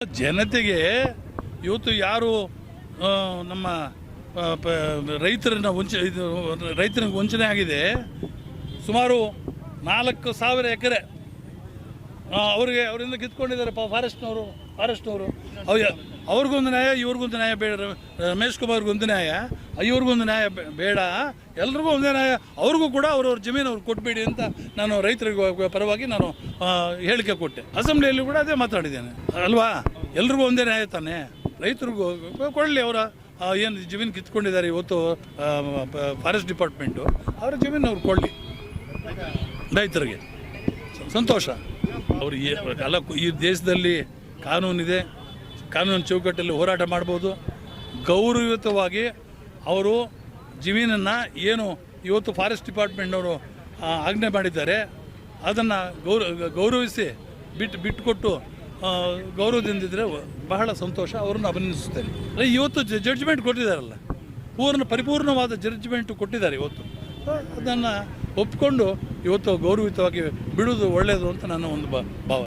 ಜನತೆಗೆ ಇವತ್ತು ಯಾರು ನಮ್ಮ ರೈತರಿಗೆ ವಂಚನೆ ಆಗಿದೆ. ಸುಮಾರು 4,000 ಎಕರೆ ಅವರಿಂದ ಕಿತ್ಕೊಂಡಿದ್ದಾರೆ ಫಾರೆಸ್ಟ್ನವರು. ಅವ್ರಿಗೊಂದು ನ್ಯಾಯ, ಇವ್ರಿಗೊಂದು ನ್ಯಾಯ ಬೇಡ. ರಮೇಶ್ ಕುಮಾರ್ಗೊಂದು ನ್ಯಾಯ, ಇವ್ರಿಗೊಂದು ನ್ಯಾಯ ಬೇಡ, ಎಲ್ರಿಗೂ ಒಂದೇ ನ್ಯಾಯ. ಅವ್ರಿಗೂ ಕೂಡ ಅವ್ರವ್ರ ಜಮೀನು ಅವ್ರು ಕೊಟ್ಬೇಡಿ ಅಂತ ನಾನು ರೈತರಿಗೆ ಪರವಾಗಿ ನಾನು ಹೇಳಿಕೆ ಕೊಟ್ಟೆ. ಅಸೆಂಬ್ಲಿಯಲ್ಲಿ ಕೂಡ ಅದೇ ಮಾತಾಡಿದ್ದೇನೆ ಅಲ್ವಾ. ಎಲ್ರಿಗೂ ಒಂದೇ ನ್ಯಾಯ ತಾನೆ. ರೈತರಿಗೂ ಕೊಡಲಿ. ಅವರ ಏನು ಜಮೀನು ಕಿತ್ಕೊಂಡಿದ್ದಾರೆ ಇವತ್ತು ಫಾರೆಸ್ಟ್ ಡಿಪಾರ್ಟ್ಮೆಂಟು, ಅವರ ಜಮೀನು ಅವ್ರು ಕೊಡಲಿ. ರೈತರಿಗೆ ಸಂತೋಷ. ಅವರು ಅಲ್ಲ, ಈ ದೇಶದಲ್ಲಿ ಕಾನೂನಿದೆ, ಕಾನೂನು ಚೌಕಟ್ಟಲ್ಲಿ ಹೋರಾಟ ಮಾಡ್ಬೋದು. ಗೌರವಯುತವಾಗಿ ಅವರು ಜಮೀನನ್ನು ಏನು ಇವತ್ತು ಫಾರೆಸ್ಟ್ ಡಿಪಾರ್ಟ್ಮೆಂಟ್ನವರು ಆಜ್ಞೆ ಮಾಡಿದ್ದಾರೆ ಅದನ್ನು ಗೌರವಿಸಿ ಬಿಟ್ಟುಕೊಟ್ಟು ಗೌರವದಿಂದಿದ್ದರೆ ಬಹಳ ಸಂತೋಷ. ಅವರನ್ನು ಅಭಿನಂದಿಸುತ್ತೇನೆ. ಇವತ್ತು ಜಡ್ಜ್ಮೆಂಟ್ ಕೊಟ್ಟಿದ್ದಾರಲ್ಲ, ಪರಿಪೂರ್ಣವಾದ ಜಡ್ಜ್ಮೆಂಟ್ ಕೊಟ್ಟಿದ್ದಾರೆ ಇವತ್ತು. ಅದನ್ನು ಒಪ್ಪಿಕೊಂಡು ಇವತ್ತು ಗೌರವಯುತವಾಗಿ ಬಿಡುವುದು ಒಳ್ಳೆಯದು ಅಂತ ನನ್ನ ಒಂದು ಭಾವ.